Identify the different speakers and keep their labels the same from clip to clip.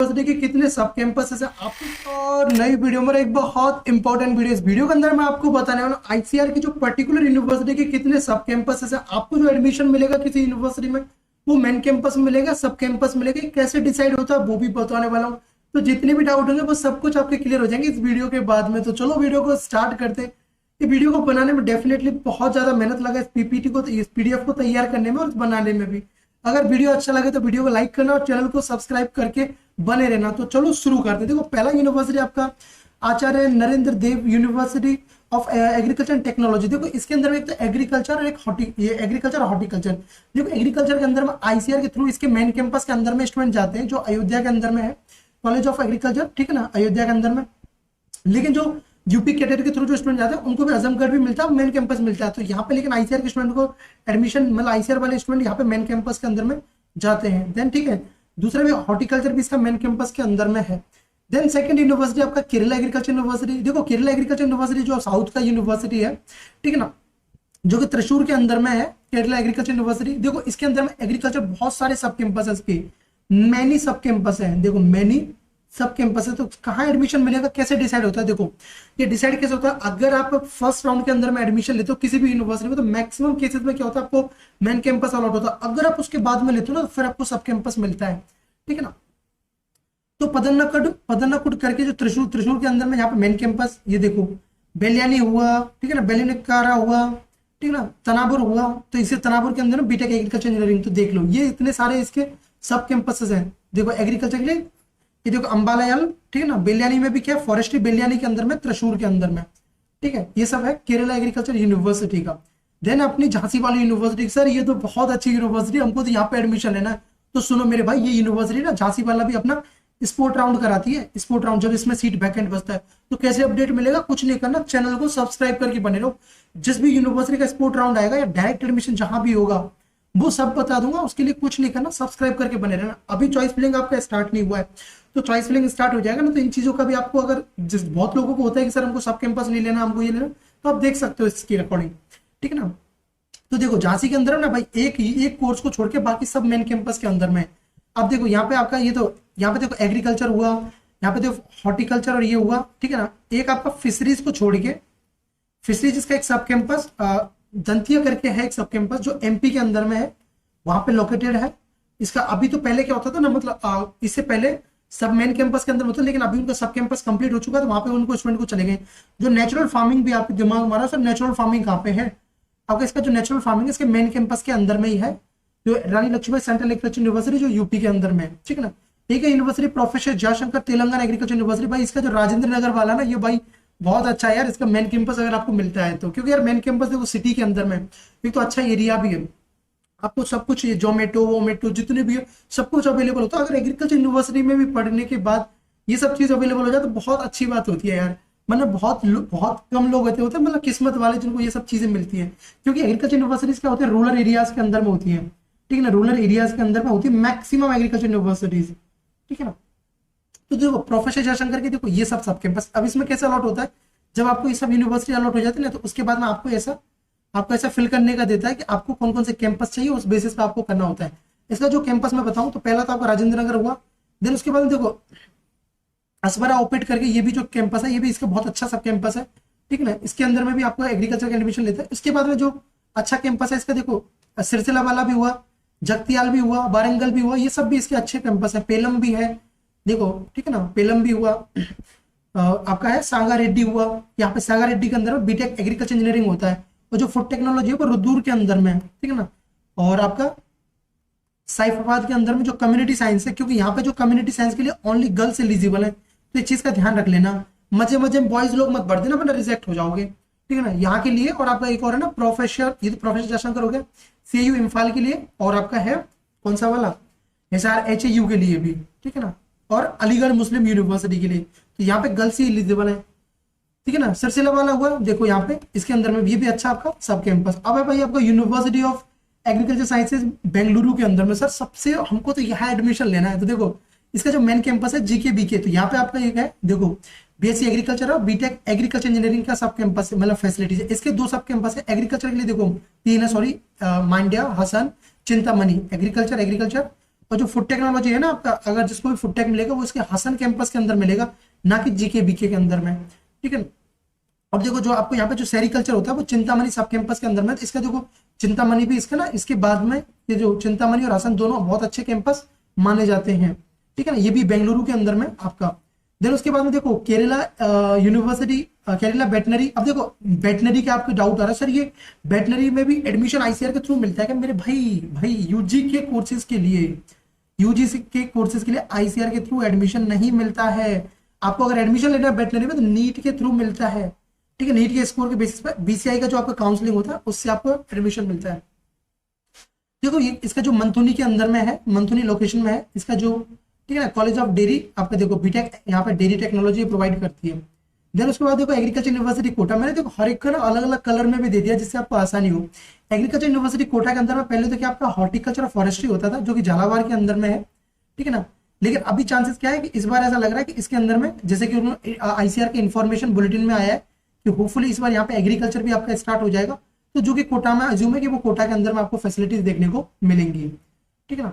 Speaker 1: University के कितने सब कैंपसेस है आपको, और नई वीडियो में एक बहुत इंपॉर्टेंट वीडियो। इस वीडियो के अंदर मैं आपको बताने वाला हूँ आईसीआर की जो पर्टिकुलर यूनिवर्सिटी के कितने सब कैंपसेस है। आपको जो एडमिशन मिलेगा किसी यूनिवर्सिटी में वो मेन कैंपस मिलेगा, सब कैंपस मिलेगा, कैसे डिसाइड होता है वो भी बताने वाला हूँ। तो जितने भी डाउट होंगे वो सब कुछ आपके क्लियर हो जाएंगे इस वीडियो के बाद में। तो चलो वीडियो को स्टार्ट करते हैं। ये वीडियो को बनाने में डेफिनेटली बहुत ज्यादा मेहनत लगा, इस पीपीटी को, इस पीडीएफ को तैयार करने में और बनाने में भी। अगर वीडियो अच्छा लगे तो वीडियो को लाइक करना और चैनल को सब्सक्राइब करके बने रहना। तो चलो शुरू करते हैं। देखो पहला यूनिवर्सिटी आपका Acharya Narendra Dev university of agriculture and technology. देखो इसके अंदर में एक तो एग्रीकल्चर और एक एग्रीकल्चर और हॉर्टिकल्चर। देखो एग्रीकल्चर के अंदर में आईसीआर के थ्रू इसके मेन कैंपस के अंदर में स्टूडेंट जाते हैं जो अयोध्या के अंदर में है, कॉलेज ऑफ एग्रीकल्चर, ठीक है ना, अयोध्या के अंदर में। लेकिन जो यूपी कैडेट के थ्रू जो स्टूडेंट जाते हैं उनको भी आजमगढ़ भी मिलता है, मेन कैंपस मिलता है। तो यहाँ पे लेकिन आईसीआर के स्टूडेंट को एडमिशन, मतलब आईसीआर वाले स्टूडेंट यहाँ पे मेन कैंपस के अंदर में जाते हैं। देन ठीक है, दूसरे में हॉर्टिकल्चर भी इसका मेन कैंपस के अंदर में है। देन सेकंड यूनिवर्सिटी आपका केरला एग्रीकल्चर यूनिवर्सिटी। देखो केरला एग्रीकल्चर यूनिवर्सिटी जो साउथ का यूनिवर्सिटी है, ठीक है ना, जो कि त्रिशूर के अंदर में है, केरला एग्रीकल्चर यूनिवर्सिटी। देखो इसके अंदर में एग्रीकल्चर बहुत सारे सब कैंपस है, इसके मैनी सब कैंपस है। देखो मैनी सब कैंपस है। तो कहाँ एडमिशन मिलेगा, कैसे डिसाइड होता है? देखो ये डिसाइड कैसे होता है, अगर आप फर्स्ट राउंड के अंदर में एडमिशन लेते हो किसी भी यूनिवर्सिटी में तो मैक्सिमम केसेस में क्या होता है, आपको मेन कैंपस अलॉट होता है। अगर आप उसके बाद में लेते हो ना तो फिर आपको सब कैंपस मिलता है, ठीक है ना। तो पदन्नाकुड करके जो त्रिशूर के अंदर में यहाँ पे मेन कैंपस, ये देखो बेलियानी हुआ, ठीक है ना, बेलिनिकारा हुआ, ठीक है ना, तनापुर हुआ। तो इसे तनापुर के अंदर बीटेक एग्रीकल्चर इंजीनियरिंग। तो देख लो ये इतने सारे इसके सब कैंपसेस हैं। देखो एग्रीकल्चर के लिए ये देखो अंबालायाल, ठीक है ना, बेलियानी में भी क्या है, फॉरेस्ट्री बेलियानी के अंदर में, त्रिशूर के अंदर में, ठीक है। ये सब है केरला एग्रीकल्चर यूनिवर्सिटी का। देन अपनी झांसी वाली यूनिवर्सिटी, सर ये तो बहुत अच्छी यूनिवर्सिटी, हमको तो यहाँ पे एडमिशन लेना है। तो सुनो मेरे भाई, ये यूनिवर्सिटी ना झांसी वाला भी अपना स्पोर्ट राउंड कराती है। स्पोर्ट राउंड जब इसमें सीट वैकेंट बचता है तो कैसे अपडेट मिलेगा, कुछ नहीं करना, चैनल को सब्सक्राइब करके बने रहो। जिस भी यूनिवर्सिटी का स्पोर्ट राउंड आएगा या डायरेक्ट एडमिशन जहां भी होगा वो सब बता दूंगा, उसके लिए कुछ नहीं करना, सब्सक्राइब करके बने रहना। अभी चॉइस फिलिंग आपका स्टार्ट नहीं हुआ है, तो चॉइस फिलिंग स्टार्ट हो जाएगा ना, तो इन चीजों का भी आपको, अगर जिस बहुत लोगों को होता है कि सर हमको सब कैंपस नहीं लेना, हमको ये लेना, तो आप देख सकते हो इसकी रिकॉर्डिंग, ठीक है ना। तो देखो झांसी के अंदर है ना भाई, एक कोर्स को छोड़ के बाकी सब मेन कैंपस के अंदर में। अब देखो यहाँ पे आपका ये तो यहाँ पे देखो एग्रीकल्चर हुआ, यहाँ पे देखो हॉर्टिकल्चर और ये हुआ, ठीक है ना। एक आपका फिशरीज को छोड़ के, फिशरीज इसका एक सब कैंपस दंतिया करके है, एक सब कैंपस जो एमपी के अंदर में है, वहां पे लोकेटेड है इसका। अभी तो पहले क्या होता था ना, मतलब इससे पहले सब मेन कैंपस के अंदर होता, लेकिन अभी उनका सब कैंपस कंप्लीट हो चुका है, तो वहां पे उनको स्टूडेंट को चले गए। जो नेचुरल फार्मिंग भी आपके दिमाग मारा, सर नेचुरल फार्मिंग कहाँ पे है आपका, इसका जो नेचुरल फार्मिंग है इसके मेन कैंपस के अंदर में ही है, जो रानी लक्ष्मीबाई सेंट्रल एग्रीकल्चर यूनिवर्सिटी जो यूपी के अंदर में है, ठीक है ना। ठीक है, university professor Jaishankar Telangana agriculture university. भाई इसका जो राजेंद्र नगर वाला ना, ये भाई बहुत अच्छा है यार, इसका मेन कैंपस अगर आपको मिलता है तो, क्योंकि यार मेन कैंपस देखो सिटी के अंदर में, एक तो अच्छा एरिया भी है, आपको सब कुछ जोमेटो वोमेटो जितने भी है सब कुछ अवेलेबल होता है। अगर एग्रीकल्चर यूनिवर्सिटी में भी पढ़ने के बाद ये सब चीज अवेलेबल हो जाए तो बहुत अच्छी बात होती है यार। मतलब बहुत कम लोग होते हैं मतलब किस्मत वाले जिनको ये सब चीजें मिलती हैं, क्योंकि एग्रीकल्चर यूनिवर्सिटीज क्या होते हैं, रूरल एरियाज के अंदर में होती है, ठीक है ना, रूरल एरियाज के अंदर में होती है मैक्सिमम एग्रीकल्चर यूनिवर्सिटीज, ठीक है ना। तो देखो प्रोफेसर जयशंकर के देखो ये सब कैंपस। अब इसमें कैसे अलॉट होता है, जब आपको ये सब यूनिवर्सिटी अलॉट हो जाती है ना, तो उसके बाद में आपको ऐसा फिल करने का देता है कि आपको कौन कौन से कैंपस चाहिए, उस बेसिस पे आपको करना होता है। इसका जो कैंपस मैं बताऊं तो पहला तो आपका राजेंद्र नगर हुआ। देन उसके बाद देखो असबरा ओपेट करके ये भी जो कैंपस है, ये भी इसका बहुत अच्छा सब कैंपस है, ठीक है ना। इसके अंदर में भी आपको एग्रीकल्चर का एडमिशन लेता है। इसके बाद में जो अच्छा कैंपस है इसका देखो सिरसिला वाला भी हुआ, जगतियाल भी हुआ, वारंगल भी हुआ, ये सब भी इसके अच्छे कैंपस है। पेलम भी है, देखो ठीक है ना, पेलम भी हुआ। आपका है सांगा रेड्डी हुआ, यहाँ पे सांगा रेड्डी के अंदर में बीटेक एग्रीकल्चर इंजीनियरिंग होता है। और जो फूड टेक्नोलॉजी है वो रुद्र के अंदर में है, ठीक है ना। और आपका सैफाबाद के अंदर में जो कम्युनिटी साइंस है, क्योंकि यहाँ पे जो कम्युनिटी साइंस के लिए ओनली गर्ल्स एलिजिबल है, तो इस चीज का ध्यान रख लेना। मजे मजे में बॉयज लोग मत बढ़ देना वरना रिजेक्ट हो जाओगे, ठीक है ना, यहाँ के लिए। और आपका एक और है ना प्रोफेसर, ये तो प्रोफेसर जयशंकर हो गया, CU इम्फाल के लिए, और आपका है कौन सा वाला, SRHAU के लिए भी, ठीक है ना, और अलीगढ़ मुस्लिम यूनिवर्सिटी के लिए। तो यहाँ पे गर्ल्स ही एलिजिबल है, ठीक है ना। सिरसिला वाला हुआ देखो यहाँ पे, इसके अंदर में ये भी अच्छा आपका सब कैंपस। अब है भाई आपका university of agriculture sciences Bengaluru के अंदर में, सर सबसे हमको तो यहाँ एडमिशन लेना है। तो देखो इसका जो मेन कैंपस है GK BK, तो यहाँ पे आपका एक है देखो BSc एग्रीकल्चर और बीटेक एग्रीकल्चर इंजीनियरिंग का सब कैंपस है, मतलब फैसिलिटीज है। इसके 2 सब कैंपस है। एग्रीकल्चर के लिए देखो 3 है, सॉरी, मांड्या, हसन, चिंतामणि एग्रीकल्चर और जो फूड टेक्नोलॉजी है ना आपका, अगर जिसको भी फूड टेक मिलेगा वो इसके हसन कैंपस के अंदर मिलेगा, ना कि जीके बीके के अंदर में, ठीक है। और देखो जो आपको यहाँ पे जो सेरिकल्चर होता है वो चिंतामणि सब कैंपस के अंदर में, तो इसका देखो चिंतामणि भी इसका ना इसके बाद में, ये जो चिंतामणि और हसन दोनों बहुत अच्छे कैंपस माने जाते हैं, ठीक है ना। ये भी बेंगलुरु के अंदर में आपका। देन उसके बाद में देखो केरला यूनिवर्सिटी, केरला वेटनरी। अब देखो वेटनरी के आपको डाउट आ रहा है, सर ये वेटनरी में भी एडमिशन आईसीआर के थ्रू मिलता है क्या? मेरे भाई यूजी के कोर्सेज के लिए, यूजीसी के कोर्सेज के लिए आईसीआर के थ्रू एडमिशन नहीं मिलता है। आपको अगर एडमिशन लेना है वेटनरी में तो नीट के थ्रू मिलता है, ठीक है। नीट के स्कोर के बेसिस पर बीसीआई का जो आपका काउंसलिंग होता है उससे आपको एडमिशन मिलता है। देखो ये इसका जो मंथुनी के अंदर में है, मंथुनी लोकेशन में है इसका जो, ठीक है ना। कॉलेज ऑफ डेयरी आपका देखो बीटेक यहाँ पे डेयरी टेक्नोलॉजी प्रोवाइड करती है। देन उसके बाद देखो एग्रीकल्चर यूनिवर्सिटी कोटा, मैंने देखो हर एक का ना अलग अलग कलर में भी दे दिया जिससे आपको आसानी हो। एग्रीकल्चर यूनिवर्सिटी कोटा के अंदर में पहले तो क्या आपका हॉर्टिकल्चर और फॉरेस्ट्री होता था जो कि झालावाड़ के अंदर में है, ठीक है ना। लेकिन अभी चांसेस क्या है कि इस बार ऐसा लग रहा है कि इसके अंदर में, जैसे कि उन्होंने आईसीआर के इन्फॉर्मेशन बुलेटिन में आया है कि होपफुली इस बार यहाँ पे एग्रीकल्चर भी आपका स्टार्ट हो जाएगा, तो जो कि कोटा में अज्यूम है कि वो कोटा के अंदर में आपको फैसिलिटीज देखने को मिलेंगी, ठीक है ना।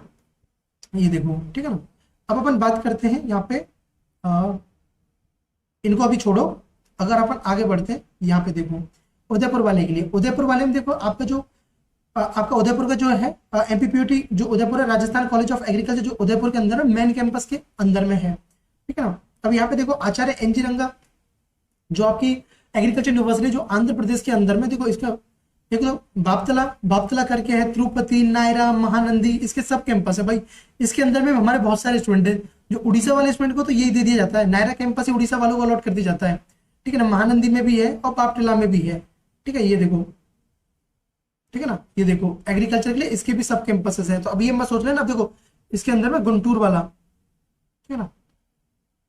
Speaker 1: ये देखो, ठीक है ना। अब अपन बात करते हैं यहाँ पे इनको अभी छोड़ो, अगर अपन आगे बढ़ते हैं यहाँ पे देखो उदयपुर वाले के लिए। उदयपुर वाले में देखो आपका जो आपका उदयपुर का जो है एमपीपीयूटी जो उदयपुर है, राजस्थान कॉलेज ऑफ एग्रीकल्चर जो उदयपुर के अंदर है, मेन कैंपस के अंदर में है, ठीक है ना। अब यहाँ पे देखो आचार्य एनजी रंगा जो आपकी एग्रीकल्चर यूनिवर्सिटी जो आंध्र प्रदेश के अंदर में, देखो इसका देखो बापतला करके है, तिरुपति, नायरा, महानंदी, इसके सब कैंपस है भाई। इसके अंदर में हमारे बहुत सारे स्टूडेंट हैं। जो उड़ीसा वाले स्टूडेंट को तो यही दे दिया जाता है, नायरा कैंपस ही उड़ीसा वालों को अलॉट कर दिया जाता है, ठीक है ना। महानंदी में भी है और बापतला में भी है, ठीक है। ये देखो, ठीक है ना। ये देखो एग्रीकल्चर के लिए इसके भी सब कैंपसेस है। तो अभी हम सोच रहे हैं ना, अब देखो इसके अंदर में गुंटूर वाला, ठीक है ना,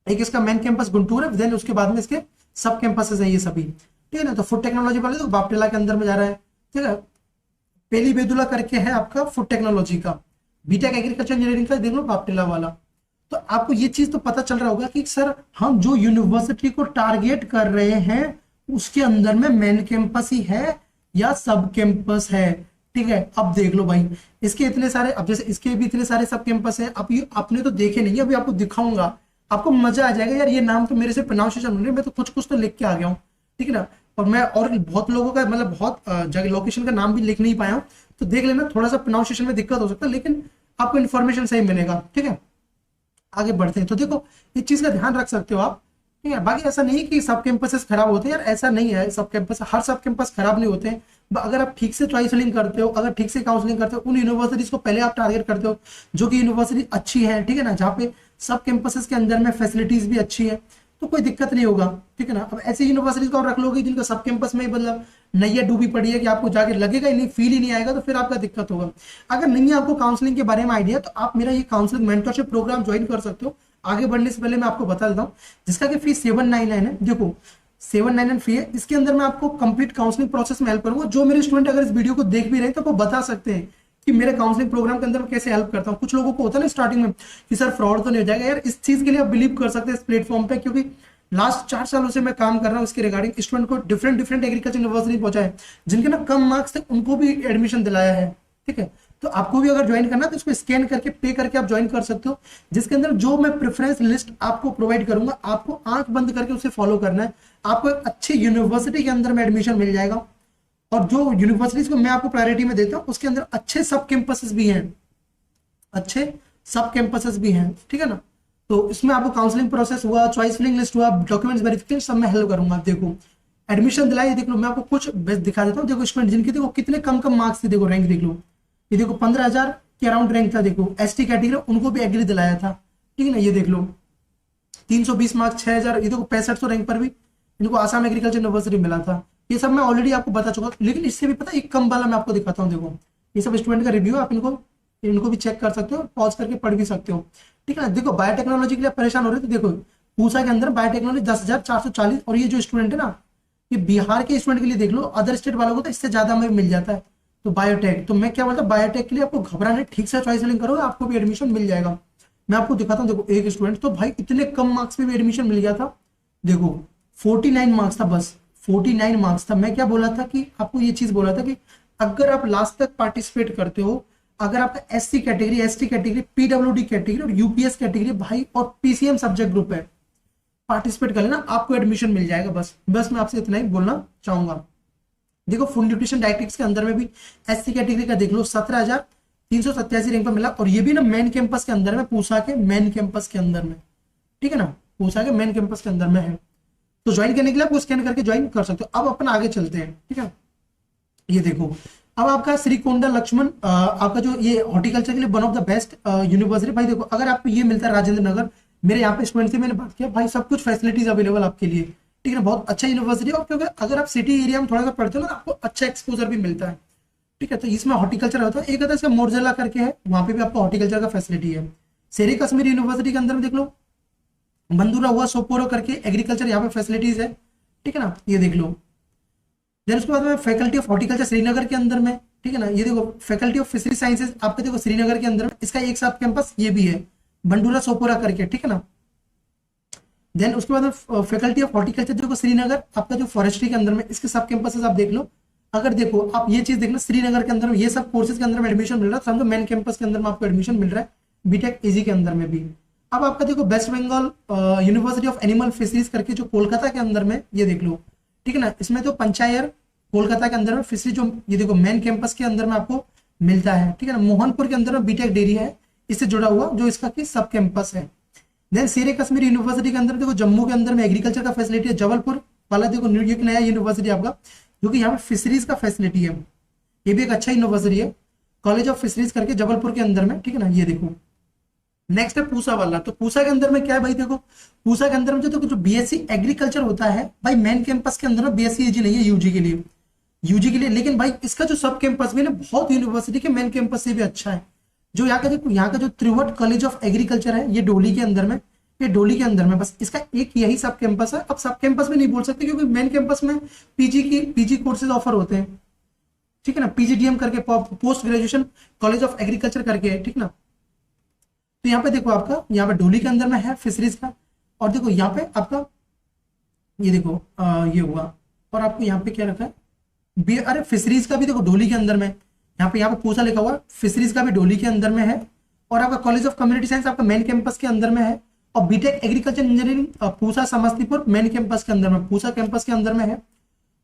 Speaker 1: एक इसका मेन कैंपस गुंटूर है, देन उसके बाद में इसके सब कैंपसेस है ये सभी, ठीक है ना। तो फूड टेक्नोलॉजी वाले तो बापटेला के अंदर में जा रहा है, ठीक है। पेली बेदुला करके है आपका फूड टेक्नोलॉजी का, बीटेक एग्रीकल्चर इंजीनियरिंग का देख लो बापटेला वाला। तो आपको ये चीज तो पता चल रहा होगा कि सर हम जो यूनिवर्सिटी को टारगेट कर रहे हैं उसके अंदर में मेन कैंपस ही है या सब कैंपस है, ठीक है। अब देख लो भाई इसके इतने सारे, अब जैसे इसके भी इतने सारे सब कैंपस है। अब ये आपने तो देखे नहीं, अभी आपको दिखाऊंगा, आपको मजा आ जाएगा यार। ये नाम तो मेरे से प्रोनाउंसिएशन हो रही है, मैं तो कुछ तो लिख के आ गया हूँ, ठीक है ना। और मैं और बहुत लोगों का मतलब बहुत जगह लोकेशन का नाम भी लिख नहीं पाया हूँ, तो देख लेना, थोड़ा सा प्रोनाउंसिएशन में दिक्कत हो सकता है लेकिन आपको इन्फॉर्मेशन सही मिलेगा, ठीक है। आगे बढ़ते हैं तो देखो इस चीज का ध्यान रख सकते हो आप, ठीक है। बाकी ऐसा नहीं कि सब कैंपसेस खराब होते हैं यार, ऐसा नहीं है। सब कैंपस, हर सब कैंपस खराब नहीं होते हैं। अगर आप ठीक से चॉइस फिलिंग करते हो, अगर ठीक से काउंसलिंग करते हो, उन यूनिवर्सिटीज को पहले आप टारगेट करते हो जो कि यूनिवर्सिटी अच्छी है, ठीक है ना, जहाँ पे सब कैंपसेस के अंदर में फैसिलिटीज भी अच्छी है, तो कोई दिक्कत नहीं होगा, ठीक है ना। अब ऐसी यूनिवर्सिटीज को आप रख लोगे जिनका सब कैंपस में मतलब नैया डूबी पड़ी है कि आपको जाके लगेगा ही नहीं, फील ही नहीं आएगा, तो फिर आपका दिक्कत होगा। अगर नहीं है आपको काउंसलिंग के बारे में आइडिया, तो आप मेरा ये काउंसलिंग मेंटरशिप प्रोग्राम ज्वाइन कर सकते हो। आगे बढ़ने से पहले मैं आपको बता देता हूँ, जिसका कि फीस 799 है। देखो 799 फी है, इसके अंदर मैं आपको कंप्लीट काउंसलिंग प्रोसेस में हेल्प करूंगा। जो मेरे स्टूडेंट अगर इस वीडियो को देख भी रहे हैं तो वो बता सकते हैं कि मेरे काउंसलिंग प्रोग्राम के अंदर मैं कैसे हेल्प करता हूँ। कुछ लोगों को होता है ना स्टार्टिंग में कि सर फ्रॉड तो नहीं हो जाएगा यार, इस चीज के लिए आप बिलीव कर सकते हैं इस प्लेटफॉर्म पे, क्योंकि लास्ट 4 सालों से मैं काम कर रहा हूँ इसके रिगार्डिंग। स्टूडेंट को डिफरेंट एग्रीकल्चर यूनिवर्सिटी पहुंचा है, जिनके ना कम मार्क्स थे उनको भी एडमिशन दिलाया है, ठीक है। तो आपको भी अगर ज्वाइन करना है तो इसको स्कैन करके पे करके आप ज्वाइन कर सकते हो, जिसके अंदर जो मैं प्रेफरेंस लिस्ट आपको प्रोवाइड करूंगा, आपको आंख बंद करके उसे फॉलो करना है। आपको एक अच्छी यूनिवर्सिटी के अंदर में एडमिशन मिल जाएगा, और जो यूनिवर्सिटीज को मैं आपको प्रायोरिटी में देता हूँ उसके अंदर अच्छे सब कैंपसेस भी हैं, अच्छे सब कैंपसेस भी हैं, ठीक है ना। तो इसमें आपको काउंसलिंग प्रोसेस हुआ, चॉइस फिलिंग लिस्ट हुआ, डॉक्यूमेंट्स वेरिफिकेशन, सब मैं हेल्प करूंगा। देखो एडमिशन दिलाई, देख लो मैं आपको कुछ दिखा देता हूँ। देखो स्टूडेंट जिनके देखो कितने कम मार्क्स थे, देखो रैंक देख लो, ये देखो 15,000 के अराउंड रैंक था। देखो एसटी कैटेगरी उनको भी एग्री दिलाया था, ठीक है ना। ये देख लो 320 मार्क्स 6,000, ये देखो 6500 रैंक पर भी इनको आसाम एग्रीकल्चर यूनिवर्सिटी मिला था। ये सब मैं ऑलरेडी आपको बता चुका, लेकिन इससे भी पता एक कम वाला मैं आपको दिखाता हूँ। देखो ये सब स्टूडेंट का रिव्यू, आप इनको भी चेक कर सकते हो, पॉज करके पढ़ भी सकते हो, ठीक है ना। देखो बायोटेक्नोलॉजी के लिए परेशान हो रहे थे, देखो पूसा के अंदर बायोटेक्नोलॉजी 10,440, और ये जो स्टूडेंट है ना, ये बिहार के स्टूडेंट के लिए देख लो, अदर स्टेट वालों को तो इससे ज्यादा में मिल जाता है। तो बायोटेक, तो मैं क्या बोलता हूँ, बायोटेक के लिए आपको घबराने, ठीक से चॉइस फिलिंग करोगे आपको भी एडमिशन मिल जाएगा। मैं आपको दिखाता हूँ, देखो एक स्टूडेंट तो भाई इतने कम मार्क्स में भी एडमिशन मिल गया था। देखो 49 मार्क्स था, बस 49 मार्क्स था। मैं क्या बोला था कि आपको ये चीज बोला था कि अगर आप लास्ट तक पार्टिसिपेट करते हो, अगर आपका SC category, ST category, PWD category और यूपीएस कैटेगरी भाई और पीसीएम सब्जेक्ट ग्रुप है, पार्टिसिपेट कर लेना, आपको एडमिशन मिल जाएगा। बस मैं आपसे इतना ही बोलना चाहूंगा। देखो फूड न्यूट्रिशन डायटेटिक्स के अंदर में भी एससी कैटेगरी का देख लो 17,387 रैंक पर मिला, और ये भी ना मेन कैंपस के अंदर में, पूसा के मेन कैंपस के अंदर में, ठीक है ना, पूसा के मेन कैंपस के अंदर में है। तो ज्वाइन करने के लिए आपको स्कैन करके ज्वाइन कर सकते हो। अब अपन आगे चलते हैं, ठीक है। ये देखो अब आपका श्रीकोंडा लक्ष्मण आपका जो ये हॉर्टिकल्चर के लिए one of the best university. भाई देखो अगर आपको ये मिलता है राजेंद्र नगर, मेरे यहाँ पे स्टूडेंट से मैंने बात किया भाई, सब कुछ फैसिलिटीज अवेलेबल आपके लिए, ठीक है, बहुत अच्छा यूनिवर्सिटी है। और क्योंकि अगर आप सिटी एरिया में थोड़ा सा पढ़ते हो ना, आपको अच्छा एक्सपोजर भी मिलता है, ठीक है। तो इसमें हॉर्टिकल्चर होता है, एक होता है इसका मोरजला करके है, वहां पे भी आपको हॉर्टिकल्चर का फैसिलिटी है। शेरे कश्मीर यूनिवर्सिटी के अंदर में देख लो, बंदूरा हुआ सोपोरो करके एग्रीकल्चर यहाँ पे फैसिलिटीज है, ठीक है ना, ये देख लो। देन उसके बाद में फैकल्टी ऑफ हॉर्टिकल्चर श्रीनगर के अंदर में, ठीक है ना, ये देखो फैकल्टी ऑफ फिशरी साइंसेज आपके देखो श्रीनगर के अंदर में, इसका एक सब कैंपस ये भी है बंडूरा सोपोरा करके, ठीक है ना। देन उसके बाद फैकल्टी ऑफ हॉर्टिकल्चर देखो श्रीनगर आपका जो फॉरेस्ट्री के अंदर में, इसके सब कैंपसेस आप देख लो। अगर देखो आप ये चीज देखना, श्रीनगर के अंदर में ये सब कोर्सेज के अंदर में एडमिशन मिल रहा है, समझो मेन कैंपस के अंदर में आपको एडमिशन मिल रहा है, बीटेक इजी के अंदर में भी। अब आपका देखो West Bengal university of animal fisheries करके जो कोलकाता के अंदर में, ये देख लो, ठीक है ना, इसमें तो पंचायर कोलकाता के अंदर में फिशरी जो ये देखो मेन कैंपस के अंदर में आपको मिलता है, ठीक है ना। मोहनपुर के अंदर में बीटेक डेयरी है, इससे जुड़ा हुआ जो इसका की सब कैंपस है। देन शेरे कश्मीर यूनिवर्सिटी के अंदर देखो जम्मू के अंदर में एग्रीकल्चर का फैसिलिटी है। जबलपुर वाला देखो एक नया यूनिवर्सिटी आपका, जो कि यहाँ पे फिशरीज का फैसिलिटी है, ये भी एक अच्छा यूनिवर्सिटी है, कॉलेज ऑफ फिशरीज करके जबलपुर के अंदर में, ठीक है ना, ये देखो। नेक्स्ट है पूसा वाला, तो पूसा के अंदर में क्या है भाई, देखो पूसा के अंदर में जो बीएससी एग्रीकल्चर होता है भाई, मेन कैंपस के अंदर में बीएससी यूजी नहीं है, यूजी के लिए, लेकिन भाई इसका जो सब कैंपस भी ना बहुत यूनिवर्सिटी के मेन कैंपस से भी अच्छा है। जो यहाँ का जो त्रिवट कॉलेज ऑफ एग्रीकल्चर है, ये डोली के अंदर में, ये डोली के अंदर में, बस इसका एक यही सब कैंपस है। अब सब कैंपस में नहीं बोल सकते क्योंकि मेन कैंपस में पीजी कोर्सेज ऑफर होते हैं, ठीक है ना, पीजीडीएम करके, post graduation college of agriculture करके है, ठीक ना। तो यहाँ पे देखो आपका यहाँ पे डोली के अंदर में है फिशरीज का, और देखो यहाँ पे आपका ये देखो ये हुआ, और आपको यहाँ पे क्या रखा है, अरे फिशरीज का भी देखो डोली के अंदर में, यहाँ पे पूसा लिखा हुआ, फिशरीज का भी डोली के अंदर में है। और आपका कॉलेज ऑफ कम्युनिटी साइंस आपका मेन कैंपस के अंदर में है, और BTech agriculture engineering Pusa Samastipur main campus के अंदर में, पूसा कैंपस के अंदर में है।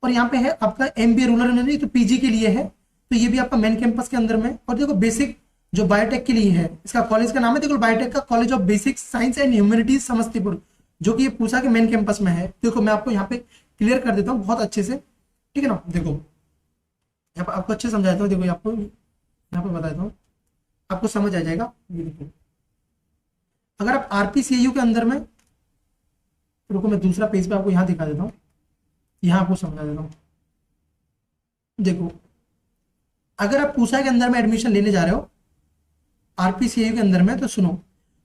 Speaker 1: और यहाँ पे है आपका एमबीए रूरल इंजीनियरिंग, तो पीजी के लिए है, तो ये भी आपका मेन कैंपस के अंदर में। और देखो बेसिक जो बायोटेक के लिए है, इसका कॉलेज का नाम है देखो बायोटेक का college of basic science and humanities Samastipur, जो कि ये पूसा के मेन कैंपस में है। देखो मैं आपको यहाँ पे क्लियर कर देता हूँ बहुत अच्छे से, ठीक है ना। देखो यहाँ पर आपको अच्छे समझाता हूँ, देखो आपको यहाँ पे बताता हूँ, आपको समझ आ जाएगा। ये देखो अगर आप आरपीसीयू के अंदर में, रुको मैं दूसरा पेज पे आपको यहाँ दिखा देता हूँ, यहाँ आपको समझा देता हूँ। देखो अगर आप पूसा के अंदर में एडमिशन लेने जा रहे हो आरपीसीयू के अंदर में, तो सुनो,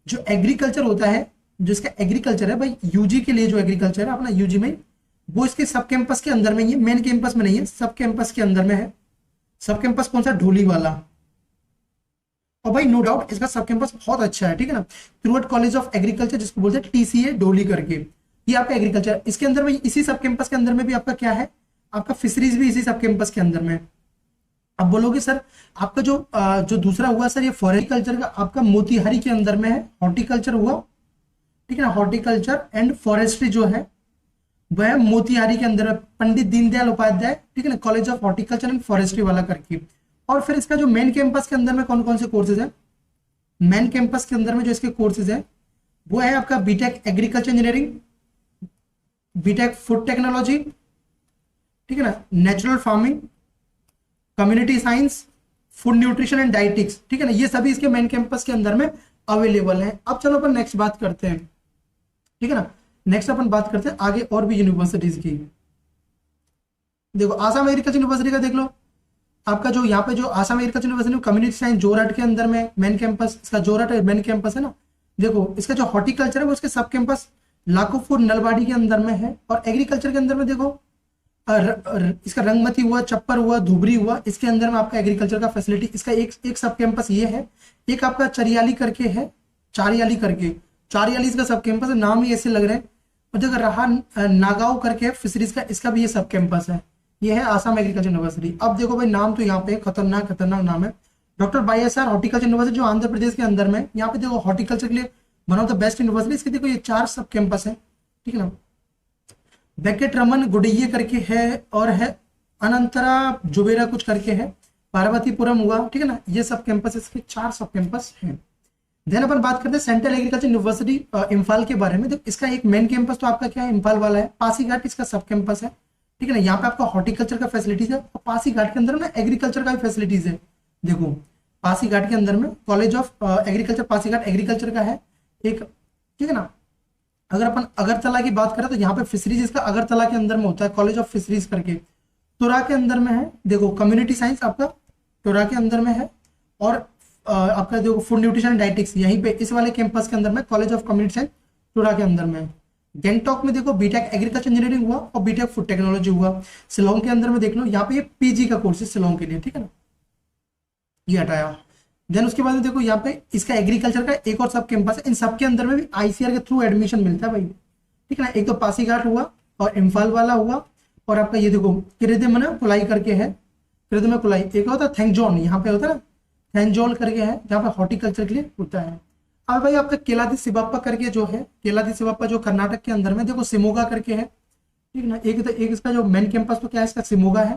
Speaker 1: जो एग्रीकल्चर होता है, जो इसका एग्रीकल्चर है भाई, यूजी के लिए जो एग्रीकल्चर है अपना यूजी में, वो इसके सब कैंपस के अंदर में ही है, मेन कैंपस में नहीं है, सब कैंपस के अंदर में है। सब कैंपस कौन सा, ढोली वाला। और भाई नो डाउट इसका सब कैंपस बहुत अच्छा है, ठीक है ना। थ्रूआउट कॉलेज ऑफ एग्रीकल्चर, जिसको बोलते हैं टीसीए डोली करके, ये आपका एग्रीकल्चर, इसके अंदर में इसी सब कैंपस के अंदर में भी आपका क्या है, आपका फिशरीज भी इसी सब कैंपस के अंदर में। अब बोलोगे सर आपका जो दूसरा हुआ सर ये फॉरेस्टिकल्चर का आपका मोतिहारी के अंदर में है, हॉर्टिकल्चर हुआ, ठीक है ना, हॉर्टिकल्चर एंड फॉरेस्ट्री जो है वह मोतिहारी के अंदर, पंडित दीनदयाल उपाध्याय, ठीक है ना, college of horticulture and forestry वाला करके। और फिर इसका जो मेन कैंपस के अंदर में कौन कौन से कोर्सेज है, मेन कैंपस के अंदर में जो इसके कोर्सेज है वो है आपका BTech agriculture engineering, BTech food technology, ठीक है ना, natural farming, community science, food nutrition and dietetics, ठीक है ना, ये सभी इसके मेन कैंपस के अंदर में अवेलेबल है। अब चलो अपन नेक्स्ट बात करते हैं, ठीक है ना, नेक्स्ट अपन बात करते हैं आगे और भी यूनिवर्सिटीज की। देखो आसाम एग्रीकल्चर यूनिवर्सिटी का देख लो, आपका जो यहाँ पे जो Assam agriculture university community science Jorhat के अंदर में मेन कैंपस, इसका जोरहाट मेन कैंपस है ना। देखो इसका जो हॉर्टिकल्चर है वो इसके सब कैंपस लाखोपुर नलबाड़ी के अंदर में है। और एग्रीकल्चर के अंदर में देखो इसका रंगमती हुआ, चप्पर हुआ, धुबरी हुआ, इसके अंदर में आपका एग्रीकल्चर का फैसिलिटी, इसका एक सब कैंपस ये है। एक आपका चरियाली करके है, चारियाली करके, चारियाली इसका सब कैंपस है, नाम ही ऐसे लग रहे हैं। और देखो रहा नागांव करके फिशरीज का, इसका भी ये सब कैंपस है। ये है आसाम एग्रीकल्चर यूनिवर्सिटी। अब देखो भाई नाम तो यहाँ पे खतरनाक नाम है, doctor Y S R horticulture university जो आंध्र प्रदेश के अंदर में, यहाँ पे देखो हॉर्टिकल्चर के लिए one of the best university. इसके देखो ये 4 सब कैंपस है, ठीक है ना। वेंकट रमन गुडिये करके है, और है अनंतरा जुबेरा कुछ करके है, पार्वतीपुरम हुआ, ठीक है ना। ये सब कैंपस, इसके 4 सब कैंपस हैं। देन अपन बात करते हैं सेंट्रल एग्रीकल्चर यूनिवर्सिटी इम्फाल के बारे में। तो इसका एक मेन कैंपस तो आपका क्या है, इम्फाल वाला है। पासीघाट इसका सब कैंपस है, ठीक है ना। यहाँ पे आपका हॉर्टिकल्चर का फैसिलिटीज है, और पासीघाट के अंदर में एग्रीकल्चर का भी फैसिलिटीज है। देखो पासीघाट के अंदर में college of agriculture Pasighat agriculture का है एक, ठीक है ना। अगर अपन अगरतला की बात करें तो यहाँ पे फिशरीज इसका अगरतला के अंदर में होता है, कॉलेज ऑफ फिशरीज करके। तुरा के अंदर में है, देखो कम्युनिटी साइंस आपका तुरा के अंदर में है। और आपका देखो फूड न्यूट्रिशन डाइटिक्स यहीं पे इस वाले कैंपस के अंदर में कॉलेज ऑफ कम्युनिटी साइंस तुरा के अंदर में। गैंगटॉक में देखो बीटेक एग्रीकल्चर इंजीनियरिंग हुआ और बीटेक फूड टेक्नोलॉजी हुआ। शिलोंग के अंदर में देख लो, यहाँ पे ये पीजी का कोर्स है शिलोंग के लिए, ठीक है ना। ये हटाया। देन उसके बाद देखो यहाँ पे इसका एग्रीकल्चर का एक और सब कैंपस है। इन सब के अंदर में भी आईसीआर के थ्रू एडमिशन मिलता है भाई, ठीक है ना। एक तो पासीघाट हुआ और इम्फाल वाला हुआ, और आपका ये देखो किरिदमना कुलाई करके है, किरिदमना कुलाई। एक होता है थेंगजोन, यहाँ पे होता है ना थेंजोल करके है, जहाँ पे हॉर्टिकल्चर के लिए होता है। अब भाई आपका केलादी शिवप्पा करके जो है, केलादी शिवप्पा जो कर्नाटक के अंदर में, देखो शिमोगा करके है, ठीक है ना। एक इसका जो मेन कैंपस तो क्या है, इसका शिमोगा है,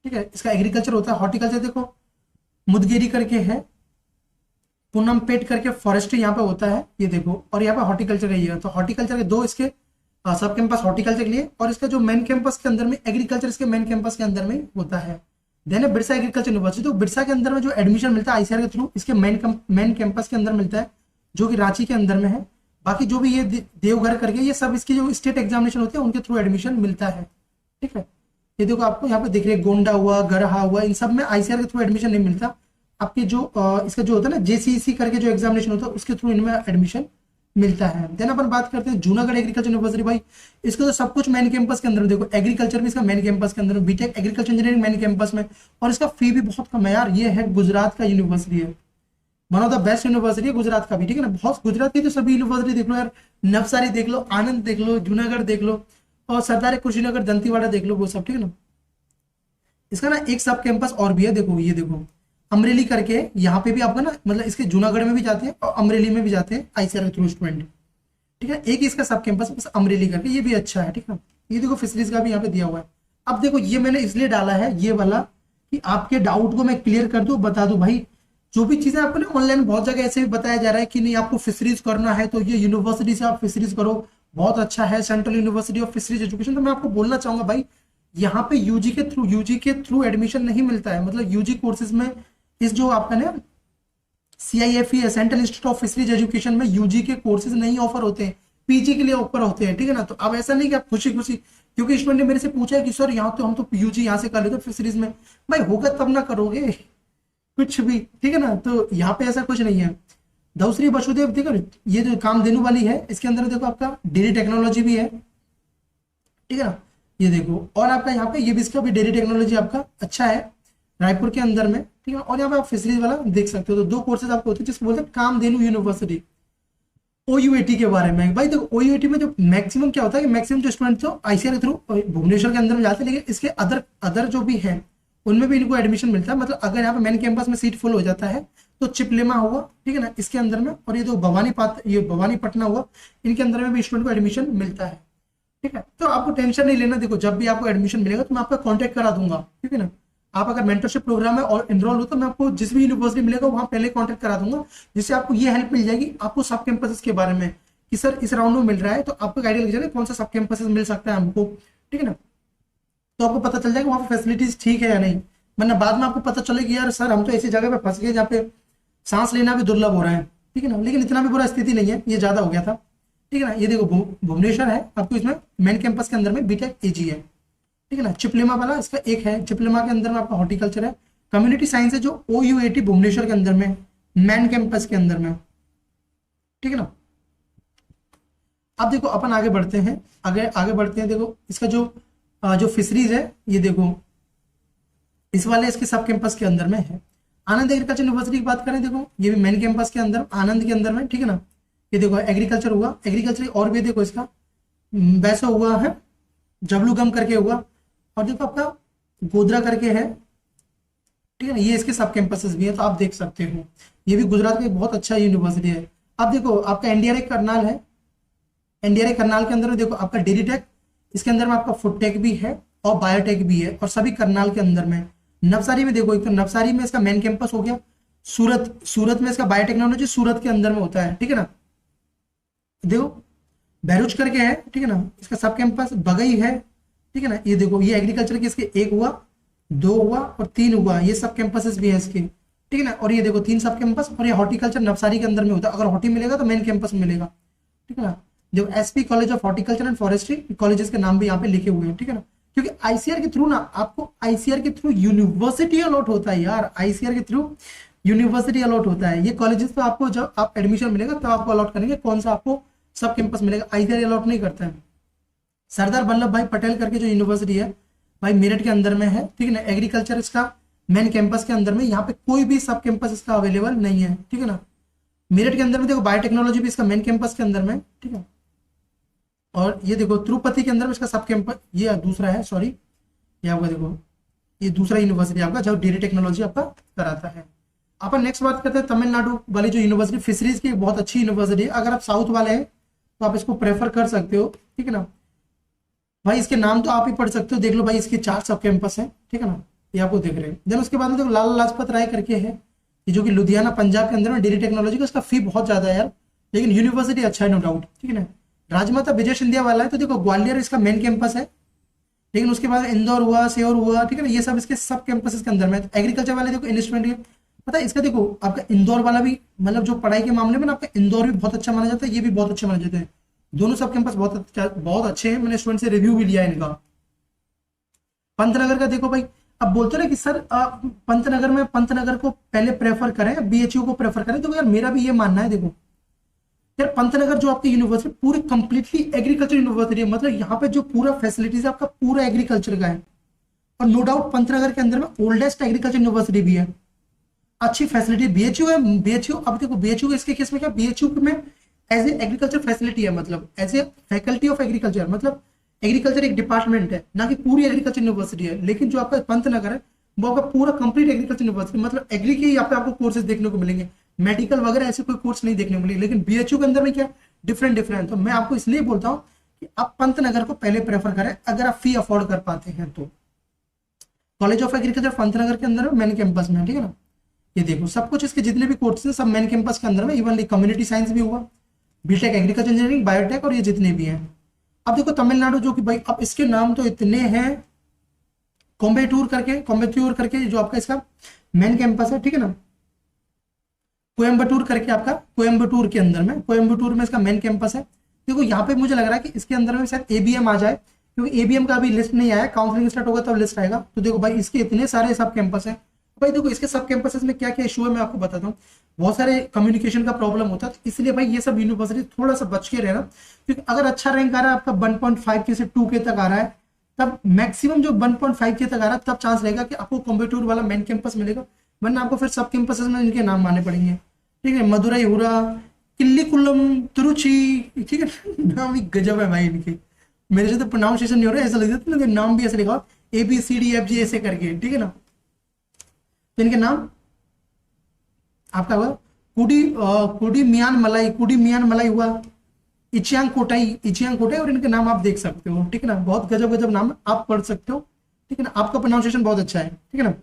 Speaker 1: ठीक है। इसका एग्रीकल्चर होता है। हॉर्टिकल्चर देखो मुदगेरी करके है, पूनमपेट करके फॉरेस्ट्री यहाँ पे होता है, ये देखो। और यहाँ पे हॉर्टिकल्चर का ये है। तो हॉर्टिकल्चर के 2 इसके सब कैंपस हॉर्टिकल्चर के लिए, और इसका जो मेन कैंपस के अंदर में एग्रीकल्चर इसके मेन कैंपस के अंदर में होता है। देन बिरसा एग्रीकल्चर यूनिवर्सिटी, तो बिरसा के अंदर में जो एडमिशन मिलता है आईसीआर के थ्रू, इसके मेन कैंपस के अंदर मिलता है, जो कि रांची के अंदर में है। बाकी जो भी ये देवघर करके ये सब इसकी जो स्टेट एग्जामिनेशन होते हैं उनके थ्रू एडमिशन मिलता है, ठीक है। ये देखो आपको यहाँ पे दिख रहे गोंडा हुआ, गरहा हुआ, इन सब में आईसीआर के थ्रू एडमिशन नहीं मिलता। आपके जो इसका जो होता है ना जेसीसी करके जो एग्जामिनेशन होता है उसके थ्रू इनमें एडमिशन मिलता है। देन अपन बात करते हैं जूनागढ़ एग्रीकल्चर यूनिवर्सिटी। भाई इसका तो सब कुछ मेन कैंपस के अंदर, देखो एग्रीकल्चर भी इसका मेन कैंपस के अंदर, BTech agriculture engineering main campus में, और इसका फी भी बहुत कम है यार। ये है गुजरात का यूनिवर्सिटी है, one of the best university है गुजरात का भी, ठीक है ना। बहुत गुजरात की तो सभी यूनिवर्सिटी देख लो यार, नवसारी देख लो, आनंद देख लो, जूनागढ़ देख लो, और सरदार कुशीनगर दंतीवाड़ा देख लो, वो सब, ठीक है ना। इसका ना एक सब कैंपस और भी है, देखो ये देखो अमरेली करके, यहाँ पे भी आपका ना मतलब इसके जूनागढ़ में भी जाते हैं और अमरेली में भी जाते हैं आईसीआर के थ्रू स्टूडेंट, ठीक है। एक इसका सब कैंपस बस अमरेली करके, ये भी अच्छा है, ठीक है। ये देखो फिशरीज का भी यहाँ पे दिया हुआ है। अब देखो ये मैंने इसलिए डाला है ये वाला कि आपके डाउट को मैं क्लियर कर दूं, बता दूं भाई। जो भी चीजें आपको ना ऑनलाइन बहुत जगह ऐसे भी बताया जा रहा है कि नहीं आपको फिशरीज करना है तो ये यूनिवर्सिटी से आप फिशरीज करो, बहुत अच्छा है central university of fisheries education. तो मैं आपको बोलना चाहूंगा भाई, यहाँ पे यूजी के थ्रू एडमिशन नहीं मिलता है। मतलब यूजी कोर्सेज में इस जो आपका ना CIFE central institute of fisheries education में यूजी के कोर्सेज नहीं ऑफर होते हैं, पीजी के लिए ऑफर होते हैं, ठीक है ना। तो अब ऐसा नहीं कि आप खुशी खुशी, क्योंकि स्टूडेंट ने मेरे से पूछा है कि सर यहाँ तो हम तो यूजी यहाँ से कर लेते फिशरीज में, भाई होगा तब ना करोगे कुछ भी, ठीक है ना। तो यहाँ पे ऐसा कुछ नहीं है। दूसरी वसुदेव देखो ये जो कामधेनु वाली है, इसके अंदर देखो आपका डेयरी टेक्नोलॉजी भी है, ठीक है ना। ये देखो, और आपका यहाँ पे ये भी इसका भी डेयरी टेक्नोलॉजी आपका अच्छा है रायपुर के अंदर में, ठीक है। और यहाँ पे आप फिशरीज वाला देख सकते हो। तो 2 कोर्सेज आपको होते हैं जिसको बोलते हैं कामधेनु यूनिवर्सिटी। OUAT के बारे में भाई देखो, OUAT में जो मैक्सिमम क्या होता है कि मैक्सिमम जो स्टूडेंट तो आईसीआर के थ्रू भुवनेश्वर के अंदर में जाते हैं, लेकिन इसके अदर जो भी है उनमें भी इनको एडमिशन मिलता है। मतलब अगर यहाँ पे मेन कैंपस में सीट फुल हो जाता है तो चिपलेमा हुआ, ठीक है ना, इसके अंदर में, और ये तो भवानीपटना हुआ, इनके अंदर में भी स्टूडेंट को एडमिशन मिलता है, ठीक है। तो आपको टेंशन नहीं लेना। देखो जब भी आपको एडमिशन मिलेगा तो मैं आपका कॉन्टेक्ट करा दूंगा, ठीक है ना। आप अगर मेंटरशिप प्रोग्राम में और एनरोल हो तो मैं आपको जिस भी यूनिवर्सिटी मिलेगा वहां पहले कांटेक्ट करा दूंगा, जिससे आपको ये हेल्प मिल जाएगी आपको सब कैंपसेस के बारे में कि सर इस राउंड में मिल रहा है तो आपको आइडिया लग जाएगा कौन सा सब कैंपसेस मिल सकता है हमको, ठीक है ना। तो आपको पता चल जाएगा वहां पर फैसिलिटीज ठीक है या नहीं, वरना बाद में आपको पता चलेगी यार सर हम तो ऐसी जगह पे फंस गए जहाँ पे सांस लेना भी दुर्लभ हो रहा है, ठीक है ना। लेकिन इतना भी बुरा स्थिति नहीं है, ये ज्यादा हो गया था, ठीक है ना। ये देखो भुवनेश्वर है आपको, इसमें मेन कैंपस के अंदर में बीटेक एजी है, ठीक है ना। चिपलेमा वाला इसका एक है, चिपलेमा के अंदर में आपका हॉर्टिकल्चर है। कम्युनिटी साइंस है जो OUAT भुवनेश्वर के अंदर में मेन कैंपस के अंदर में, ठीक है ना। अब देखो अपन आगे बढ़ते हैं, आगे बढ़ते हैं। देखो इसका जो फिशरीज है ये देखो इस वाले इसके सब कैंपस के अंदर में है। आनंद एग्रीकल्चर यूनिवर्सिटी की बात करें, देखो ये भी मेन कैंपस के अंदर आनंद के अंदर में, ठीक है ना। ये देखो एग्रीकल्चर हुआ, एग्रीकल्चर और भी देखो इसका वैसा हुआ है, जबलूगम करके हुआ, और देखो आपका गोदरा करके है, ठीक है ना, ये इसके सब कैंपसेस भी है, तो आप देख सकते हो। ये भी गुजरात का एक बहुत अच्छा यूनिवर्सिटी है। अब देखो आपका एनडीआरए करनाल है, एनडीआरए करनाल के अंदर में देखो आपका डेरी टेक, इसके अंदर में आपका फूड टेक भी है और बायोटेक भी है, और सभी करनाल के अंदर में। नवसारी में देखो, एक तो नवसारी में इसका मेन कैंपस हो गया। सूरत में इसका बायोटेक्नोलॉजी सूरत के अंदर में होता है, ठीक है ना। देखो बहरूच करके है, ठीक है ना, इसका सब कैंपस बगई है, ठीक है ना। ये देखो ये एग्रीकल्चर के इसके 1 हुआ, 2 हुआ और 3 हुआ, ये सब कैंपसेस भी है इसके, ठीक है ना। और ये देखो 3 सब कैंपस, और ये हॉर्टिकल्चर नवसारी के अंदर में होता है। अगर हॉर्टी मिलेगा तो मेन कैंपस मिलेगा, ठीक है ना। जो SP college of horticulture and forestry colleges के नाम भी यहाँ पे लिखे हुए हैं, ठीक है ना। क्योंकि आईसीआर के थ्रू ना, आपको आईसीआर के थ्रू यूनिवर्सिटी अलॉट होता है यार, आईसीआर के थ्रू यूनिवर्सिटी अलॉट होता है। ये कॉलेजेस तो आपको जब आप एडमिशन मिलेगा तब आपको अलॉट करेंगे कौन सा आपको सब कैंपस मिलेगा, आईसीआर अलॉट नहीं करता है। सरदार वल्लभ भाई पटेल करके जो यूनिवर्सिटी है भाई मेरठ के अंदर में है, ठीक है ना। एग्रीकल्चर इसका मेन कैंपस के अंदर में, यहाँ पे कोई भी सब कैंपस इसका अवेलेबल नहीं है, ठीक है ना। मेरठ के अंदर में देखो बायोटेक्नोलॉजी भी इसका मेन कैंपस के अंदर में, ठीक है। और ये देखो तिरुपति के अंदर में इसका सब कैंपस, ये दूसरा है, सॉरी ये आपका देखो ये दूसरा यूनिवर्सिटी आपका जो डेरी टेक्नोलॉजी आपका कराता है। अपन नेक्स्ट बात करते हैं तमिलनाडु वाली जो यूनिवर्सिटी, फिशरीज की बहुत अच्छी यूनिवर्सिटी है। अगर आप साउथ वाले हैं तो आप इसको प्रेफर कर सकते हो, ठीक है ना। भाई इसके नाम तो आप ही पढ़ सकते हो, देख लो भाई इसके 4 सब कैंपस है, ठीक है ना, ये आपको देख रहे हैं। देन उसके बाद में देखो लाला लाजपत राय करके है, ये जो कि लुधियाना पंजाब के अंदर में डेरी टेक्नोलॉजी का, उसका फी बहुत ज्यादा है यार, लेकिन यूनिवर्सिटी अच्छा है नो डाउट, ठीक है ना। राजमाता विजय सिंधिया वाला है, तो देखो ग्वालियर इसका मेन कैंपस है, लेकिन उसके बाद इंदौर हुआ, सेवर हुआ, ठीक है ना, ये सब इसके सब कैंपस के अंदर में। एग्रीकल्चर वाले देखो इंस्ट्रूमेंट, पता है इसका देखो आपका इंदौर वाला भी, मतलब जो पढ़ाई के मामले में ना आपका इंदौर भी बहुत अच्छा माना जाता है, ये भी बहुत अच्छा माना जाता है। दोनों सब कैंपस बहुत अच्छे हैं, मैंने स्टूडेंट से रिव्यू भी लिया है इनका। पंतनगर का देखो भाई, अब बोलते ना कि सर पंतनगर को पहले प्रेफर करें, बीएचयू को प्रेफर करें, तो यार मेरा भी ये मानना है। देखो यार पंतनगर जो आपकी यूनिवर्सिटी पूरी कंप्लीटली एग्रीकल्चर यूनिवर्सिटी है, मतलब यहाँ पे जो पूरा फैसिलिटीज है आपका पूरा एग्रीकल्चर का है। और नो डाउट पंतनगर के अंदर में ओल्डेस्ट एग्रीकल्चर यूनिवर्सिटी भी है, अच्छी फैसिलिटी। बीएचयू है, बीएचयू अब देखो बीएचयू इसके केस में क्या, बीएचयू में एज ए एग्रीकल्चर फैसिलिटी है, मतलब as a faculty of agriculture, मतलब एग्रीकल्चर एक डिपार्टमेंट है, ना कि पूरी एग्रीकल्चर यूनिवर्सिटी है। लेकिन जो आपका पंतनगर है वो आपका पूरा कंप्लीट एग्रीकल्चर यूनिवर्सिटी, मतलब एग्री के यहाँ पे आपको कोर्सेज देखने को मिलेंगे, मेडिकल वगैरह ऐसे कोई कोर्स नहीं देखने को मिलेंगे। लेकिन बीएचयू के अंदर में क्या डिफरेंट। तो मैं आपको इसलिए बोलता हूँ कि आप पंतनगर को पहले प्रेफर करें अगर आप फी अफोर्ड कर पाते हैं तो। कॉलेज ऑफ एग्रीकल्चर पंतनगर के अंदर मेन कैंपस में, ठीक है ना। ये देखो सब कुछ इसके जितने भी कोर्स हैं सब मेन कैंपस के अंदर में, इवन कम्युनिटी साइंस भी हुआ, बीटेक एग्रीकल्चर इंजीनियरिंग, बायोटेक, और ये जितने भी हैं। अब देखो तमिलनाडु जो कि भाई अब इसके नाम तो इतने हैं, कोयम्बटूर करके जो आपका इसका मेन कैंपस है, ठीक है ना। कोयम्बटूर करके आपका कोयम्बटूर के अंदर में, कोयम्बटूर में इसका मेन कैंपस है। देखो यहाँ पे मुझे लग रहा है कि इसके अंदर में शायद एबीएम आ जाए, क्योंकि एबीएम का अभी लिस्ट नहीं आया, काउंसलिंग स्टार्ट होगा तब लिस्ट आएगा। तो देखो भाई इसके इतने सारे सब कैंपस है। भाई देखो इसके सब कैंपसेस में क्या क्या इशू है मैं आपको बताता हूँ। बहुत सारे कम्युनिकेशन का प्रॉब्लम होता है, तो इसलिए भाई ये सब यूनिवर्सिटी थोड़ा सा बच के रहना, क्योंकि अगर अच्छा रैंक आ रहा है आपका 1.5 से 2 तक आ रहा है, तब मैक्सिमम जो 1.5 तक आ रहा है तब चांस रहेगा कि आपको कोयम्बटूर वाला मेन कैंपस मिलेगा, वरना आपको फिर सब कैंपसेस में इनके नाम मानने पड़ेंगे, ठीक है। मदुरई हुरा, किल्लीकुलम, तिरुचि, ठीक है। नाम भी गजब है भाई इनके, मेरे से तो प्रोनाउंसिएशन नहीं हो रहा है, ऐसा लग जाता है ना नाम भी ऐसे लिखा ABCDFG ऐसे करके, ठीक है ना। तो इनके नाम आपका हुआ कुडी मियान मलाई हुआ, इचियांग कोटाई, और इनके नाम आप देख सकते हो, ठीक है ना। बहुत गजब नाम आप पढ़ सकते हो, ठीक है ना। आपका प्रोनाउंसिएशन बहुत अच्छा है, ठीक है ना।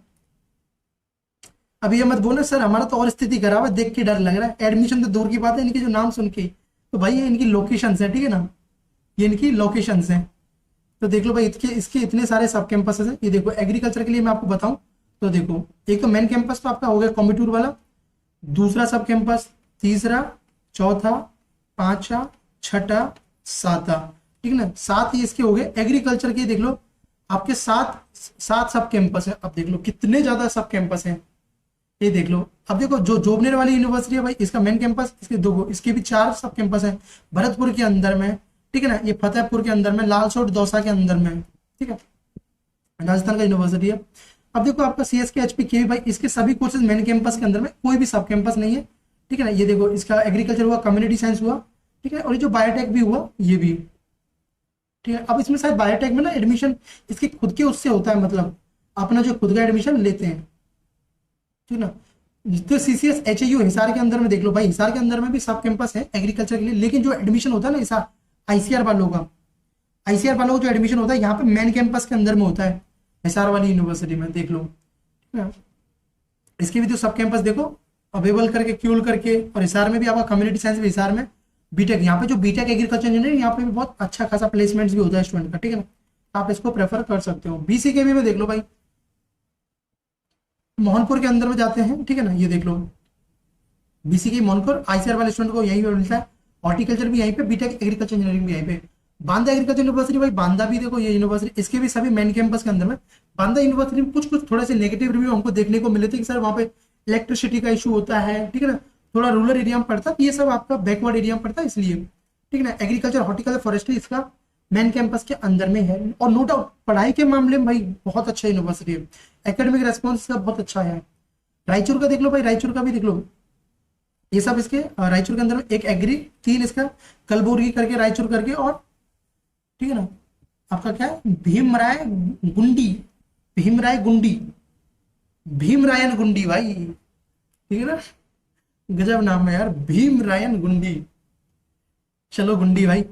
Speaker 1: अब ये मत बोले सर हमारा तो और स्थिति खराब है, देख के डर लग रहा है। एडमिशन तो दूर की बात है, इनके जो नाम सुन के, तो भाई ये इनकी लोकेशंस है, ठीक है ना, ये इनकी लोकेशंस हैं। तो देख लो भाई इसके इतने सारे सब कैंपसेस हैं। ये देखो एग्रीकल्चर के लिए मैं आपको बताऊं तो देखो, एक तो मेन कैंपस तो आपका हो गया कोयम्बटूर वाला, दूसरा सब कैंपस, तीसरा, चौथा, पांचवा, छठा, सातवा, ठीक है ना। 7 ही इसके हो गए। एग्रीकल्चर के देख लो आपके 7 सब कैंपस है। अब देख लो कितने ज्यादा सब कैंपस हैं, ये देख लो। अब देखो जो जोबनेर वाली यूनिवर्सिटी है भाई, इसका मेन कैंपस, इसके भी 4 सब कैंपस है, भरतपुर के अंदर में, ठीक है ना। ये फतेहपुर के अंदर में, लालसोट दौसा के अंदर में, ठीक है, राजस्थान का यूनिवर्सिटी है। अब देखो आपका CSK HP के भाई, इसके सभी कोर्सेज मेन कैंपस के अंदर में, कोई भी सब कैंपस नहीं है, ठीक है ना। ये देखो इसका एग्रीकल्चर हुआ, कम्युनिटी साइंस हुआ, ठीक है, और ये जो बायोटेक भी हुआ ये भी, ठीक है। अब इसमें शायद बायोटेक में ना एडमिशन इसके खुद के उससे होता है, मतलब अपना जो खुद का एडमिशन लेते हैं, ठीक है ना। तो CCS HAU हिसार के अंदर में देख लो भाई, हिसार के अंदर में भी सब कैंपस है एग्रीकल्चर के लिए, लेकिन जो एडमिशन होता है ना हिसार ICR वालों का, ICR वालों का जो एडमिशन होता है यहाँ पे मेन कैंपस के अंदर में होता है, हिसार वाली यूनिवर्सिटी में देख लो, ठीक है। इसके भी तो सब कैंपस देखो अवेलेबल करके क्यूल करके, और हिसार में भी आपका कम्युनिटी साइंस भी, हिसार में बीटेक, यहाँ पे जो बीटेक एग्रीकल्चर इंजीनियरिंग यहाँ पे भी बहुत अच्छा खासा प्लेसमेंट्स भी होता है स्टूडेंट का, ठीक है ना। आप इसको प्रेफर कर सकते हो। BCKB में देख लो भाई, मोहनपुर के अंदर में जाते हैं, ठीक है ना, ये देख लो BCKB मोहनपुर, ICR वाले स्टूडेंट को यहीं पे मिलता है, हॉर्टिकल्चर भी यहीं पे, बीटेक एग्रीकल्चर इंजीनियरिंग भी यहीं पे। बांदा एग्रीकल्चर यूनिवर्सिटी भाई, बांदा भी देखो ये यूनिवर्सिटी, इसके भी सभी मेन कैंपस के अंदर में। बांदा यूनिवर्सिटी में कुछ कुछ थोड़े से नेगेटिव रिव्यू हमको देखने को मिले थे कि सर वहाँ पे इलेक्ट्रिसिटी का इशू होता है, ठीक है ना, थोड़ा रूरल एरिया में पड़ता है, ये सब आपका बैकवर्ड एरिया में पड़ता है इसलिए, ठीक है ना। एग्रीकल्चर हॉर्टिकल्चर फॉरेस्ट्री इसका मेन कैंपस के अंदर में है, और नो डाउट पढ़ाई के मामले में भाई बहुत अच्छा यूनिवर्सिटी है, एकेडमिक रेस्पॉन्स इसका बहुत अच्छा है। रायचूर का देख लो भाई, रायचूर का भी देख लो, ये सब इसके रायचूर के अंदर में एक एग्री, 3 इसका कलबुर्गी करके रायचूर करके, और ठीक है ना आपका क्या है भीमराय गुंडी, भीमराय गुंडी, भीमरायन गुंडी भाई, ठीक है ना, गजब नाम है यार, भीमरायन गुंडी। चलो गुंडी भाई,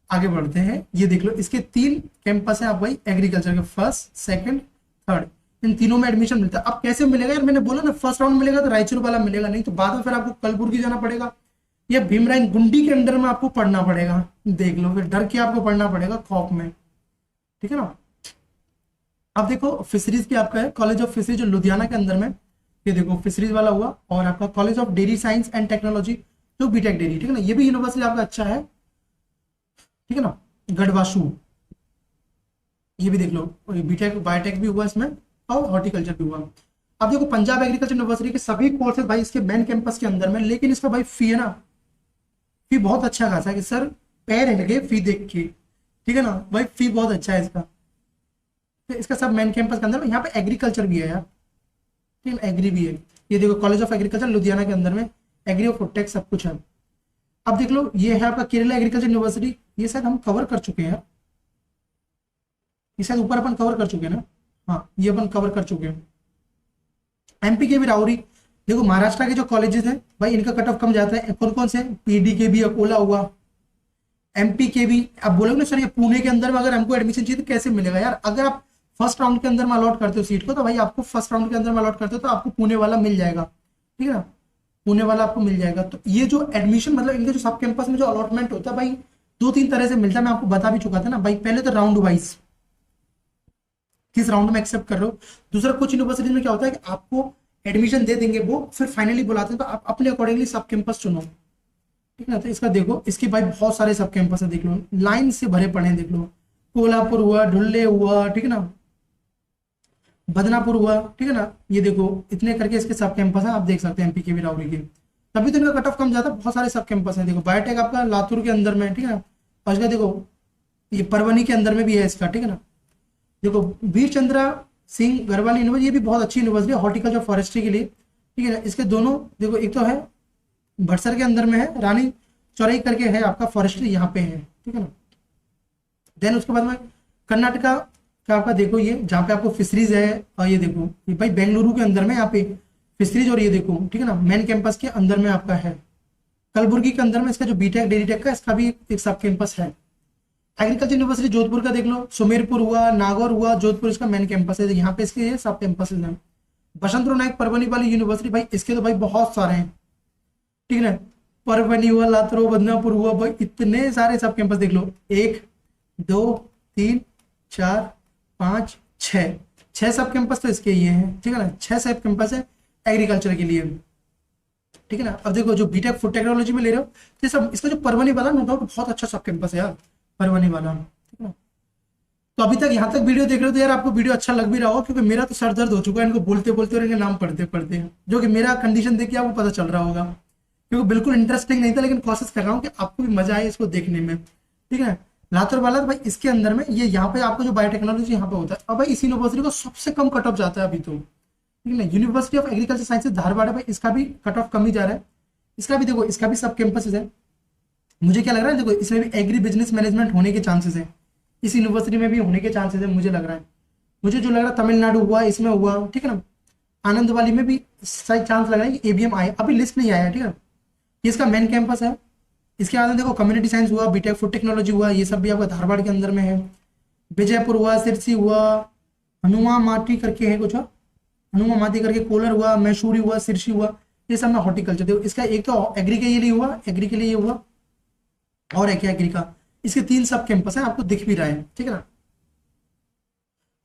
Speaker 1: आगे बढ़ते हैं। ये देख लो इसके 3 कैंपस है आप भाई एग्रीकल्चर के, फर्स्ट सेकंड थर्ड, इन तीनों में एडमिशन मिलता है। अब कैसे मिलेगा यार, मैंने बोला ना फर्स्ट राउंड मिलेगा तो रायचूर वाला मिलेगा, नहीं तो बाद में फिर आपको कलबुर्गी जाना पड़ेगा, या भीमरायन गुंडी के अंडर में आपको पढ़ना पड़ेगा। देख लो फिर डर के आपको पढ़ना पड़ेगा खौफ में, ठीक है ना। अब देखो फिशरीज की आपका है कॉलेज ऑफ फिशरीज जो लुधियाना के अंदर में, ये देखो फिशरीज वाला हुआ, और आपका college of dairy science and technology जो बीटेक डेयरी, ठीक है ना, ये भी यूनिवर्सिटी आपका अच्छा है, ठीक है ना। गढ़वासू, ये भी देख लो बीटेक बायोटेक भी हुआ इसमें, और हॉर्टिकल्चर भी हुआ। अब देखो पंजाब एग्रीकल्चर यूनिवर्सिटी के सभी कोर्सेज भाई इसके मेन कैंपस के अंदर में, लेकिन इसका भाई फी है ना, फी बहुत अच्छा खासा है कि सर पैर हिल गए फी देख के, ठीक है ना भाई, फी बहुत अच्छा है इसका। तो इसका सब मेन कैंपस के अंदर में, यहाँ पे एग्रीकल्चर भी है यार, ठीक है, एग्री भी है। ये देखो कॉलेज ऑफ एग्रीकल्चर लुधियाना के अंदर में, एग्री और फुडटेक सब कुछ है। अब देख लो ये है आपका केरला एग्रीकल्चर यूनिवर्सिटी, ये शायद हम कवर कर चुके हैं, ये शायद ऊपर अपन कवर कर चुके हैं ना, हाँ ये अपन कवर कर चुके हैं। MP के भी राउरी, देखो महाराष्ट्र के जो कॉलेजेस हैं भाई इनका कट ऑफ कम जाता है, कौन कौन से, PD के भी, अकोला हुआ, MP के भी। अब बोलोगे ना सर ये पुणे के अंदर में अगर हमको एडमिशन चाहिए तो कैसे मिलेगा यार, अगर आप फर्स्ट राउंड के अंदर में अलॉट करते हो सीट को, तो भाई आपको फर्स्ट राउंड के अंदर में अलॉट करते हो तो आपको पुणे वाला मिल जाएगा, ठीक है ना, पुणे वाला आपको मिल जाएगा। तो ये जो एडमिशन मतलब इनके जो सब कैंपस में जो अलॉटमेंट होता है भाई 2-3 तरह से मिलता है, मैं आपको बता भी चुका था ना भाई, पहले तो राउंड वाइज किस राउंड में एक्सेप्ट कर रहे हो, दूसरा कुछ यूनिवर्सिटी में क्या होता है कि आपको एडमिशन दे देंगे वो, फिर फाइनली बुलाते हैं तो आप अपने अकॉर्डिंगली सब कैंपस चुनो, ठीक है ना। तो इसका देखो इसके भाई बहुत सारे सब कैंपस है, देख लो लाइन से भरे पड़े हैं, देख लो कोल्हापुर हुआ, ढुल्ले हुआ, ठीक है ना, बदनापुर हुआ, ठीक है ना, ये देखो इतने करके इसके सब कैंपस है, आप देख सकते हैं MP के भी राउरी के, तभी तो इनका कट ऑफ कम जाता है। बहुत सारे सब कैंपस है, देखो बायोटेक आपका लातूर के अंदर में, ठीक है ना, और इसका देखो ये परवनी के अंदर में भी है इसका, ठीक है ना। देखो वीर चंद्रा सिंह गढ़वाल यूनिवर्सिटी, ये भी बहुत अच्छी यूनिवर्सिटी है हॉर्टिकल्चर फॉरेस्ट्री के लिए, ठीक है ना। इसके दोनों देखो, एक तो है बड़सर के अंदर में है, रानी चौराई करके है आपका फॉरेस्ट्री यहाँ पे है, ठीक है ना। देन उसके बाद में कर्नाटका का आपका देखो ये जहाँ पे आपको फिशरीज है, और ये देखो ये भाई बेंगलुरु के अंदर में यहाँ पे फिशरीज, और ये देखो ठीक है ना मेन कैंपस के अंदर में आपका है। कलबुर्गी के अंदर में इसका जो बीटेक डेयरी टेक का इसका भी एक सब कैंपस है। एग्रीकल्चर यूनिवर्सिटी जोधपुर का देख लो, सुमेरपुर हुआ, नागौर हुआ, जोधपुर इसका मेन कैंपस है, यहाँ पे इसके सब कैंपस है। बसंतराव नायक परवनी वाली यूनिवर्सिटी भाई इसके तो भाई बहुत सारे हैं, ठीक है ना, परवनी हुआ, लातूर, बदनापुर हुआ, भाई इतने सारे सब कैंपस देख लो, 1 2 3 4 5 6 सब कैंपस तो इसके ये हैं, ठीक है ना, 6 सब कैंपस है एग्रीकल्चर के लिए, ठीक है ना। अब देखो जो बीटेक फूड टेक्नोलॉजी में ले रहे हो ये सब, इसका जो परवनी वाला नो डाउट बहुत अच्छा सब कैंपस है यार, परवनी वाला, ठीक है ना। तो अभी तक यहाँ तक वीडियो देख रहे हो तो यार आपको वीडियो अच्छा लग भी रहा हो, क्योंकि मेरा तो सर दर्द हो चुका है इनको बोलते बोलते और इनके नाम पढ़ते पढ़ते, जो कि मेरा कंडीशन देख के आपको पता चल रहा होगा, क्योंकि बिल्कुल इंटरेस्टिंग नहीं था, लेकिन कोशिश कर रहा हूँ कि आपको भी मजा आए इसको देखने में, ठीक है। लातूर वाला तो भाई इसके अंदर में ये यहाँ पे आपको जो बायोटेक्नोलॉजी यहाँ पे होता है, अब भाई इस यूनिवर्सिटी को सबसे कम कट ऑफ जाता है अभी तो, ठीक है ना। University of agriculture sciences Dharwad है भाई, इसका भी कट ऑफ कम ही जा रहा है, इसका भी देखो इसका भी सब कैंपसेस है। मुझे क्या लग रहा है देखो इसमें भी एग्री बिजनेस मैनेजमेंट होने के चांसेस है, इस यूनिवर्सिटी में भी होने के चांसेस है, मुझे लग रहा है, मुझे जो लग रहा है तमिलनाडु हुआ, इसमें हुआ, ठीक है ना। आनंद वाली में भी सही चांस लग रहा है कि एबीएम आए, अभी लिस्ट नहीं आया, ठीक है। ये इसका मेन कैंपस है। इसके बाद देखो कम्युनिटी साइंस हुआ, बीटेक फूड टेक्नोलॉजी हुआ, ये सब भी आपका धारवाड़ के अंदर में है। विजयपुर हुआ, सिरसी हुआ, हनुमा माटी करके है कुछ, हनुमा माटी करके कोलर हुआ, मैसूरी हुआ, सिरसी हुआ, ये सब में हॉर्टिकल्चर। देखो इसका एक तो एग्री के लिए हुआ, एग्री के लिए ये हुआ, और है क्या एग्री का। इसके 3 सब कैंपस है, आपको दिख भी रहा है, ठीक है ना।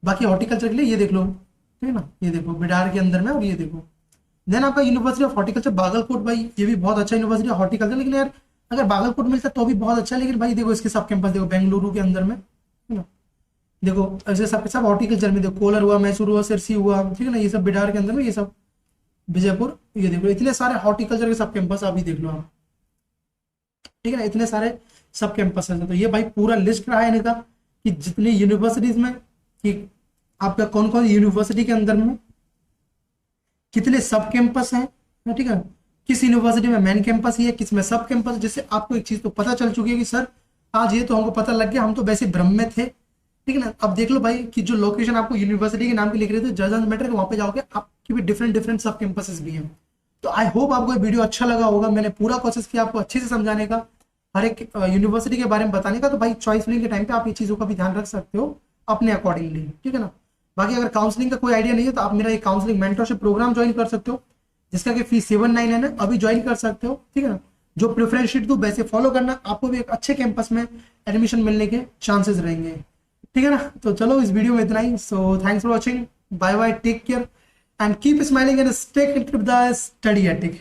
Speaker 1: बाकी हॉर्टिकल्चर के लिए ये देख लो, ठीक है ना, ये देखो बिडार के अंदर में, और ये देखो देन आपका यूनिवर्सिटी ऑफ हॉर्टिकल्चर बागलकोट, भाई ये भी बहुत अच्छा यूनिवर्सिटी है हॉर्टिकल्चर। लेकिन यार अगर बागलकोट मिलता तो भी बहुत अच्छा है, लेकिन भाई देखो इसके सब कैंपस देखो बेंगलुरु के अंदर में, ठीक है। देखो ऐसे सब सब हॉर्टिकल्चर में देखो कोलर हुआ, मैसूर हुआ, सिरसी हुआ, ठीक है ना, ये सब बिडार के अंदर में, ये सब विजयपुर, ये देखो इतने सारे हॉर्टिकल्चर के सब कैंपस अभी देख लो आप, ठीक है ना, इतने सारे सब कैंपस है। तो ये भाई पूरा लिस्ट रहा है इनका कि जितनी यूनिवर्सिटीज में, कि आपका कौन कौन यूनिवर्सिटी के अंदर में कितने सब कैंपस हैं, ठीक है, किस यूनिवर्सिटी में मेन कैंपस ही है, किस में सब कैंपस। जिससे आपको एक चीज तो पता चल चुकी है कि सर आज ये तो हमको पता लग गया, हम तो वैसे भ्रम में थे, ठीक है ना। अब देख लो भाई कि जो लोकेशन आपको यूनिवर्सिटी के नाम की लिख रहे थे जजमेंट मैटर, वहां पे जाओगे आपकी भी डिफरेंट डिफरेंट सब कैंपसेस भी हैं। तो आई होप आपको ये वीडियो अच्छा लगा होगा। मैंने पूरा कोशिश किया आपको अच्छे से समझाने का, हर एक यूनिवर्सिटी के बारे में बताने का। तो भाई चॉइस फिलिंग के टाइम पे आप ये चीजों का भी ध्यान रख सकते हो अपने अकॉर्डिंगली, ठीक है ना। बाकी अगर काउंसलिंग का कोई आइडिया नहीं है तो आप मेरा एक काउंसलिंग मेंटरशिप प्रोग्राम ज्वाइन कर सकते हो, जिसका कि फीस 799 है ना, अभी ज्वाइन कर सकते हो, ठीक है ना। जो प्रेफरेंस शीट दूं वैसे फॉलो करना, आपको भी एक अच्छे कैंपस में एडमिशन मिलने के चांसेस रहेंगे, ठीक है ना। तो चलो इस वीडियो में इतना ही। So thanks for watching, bye bye, take care and keep smiling and stay connected with the study ethic.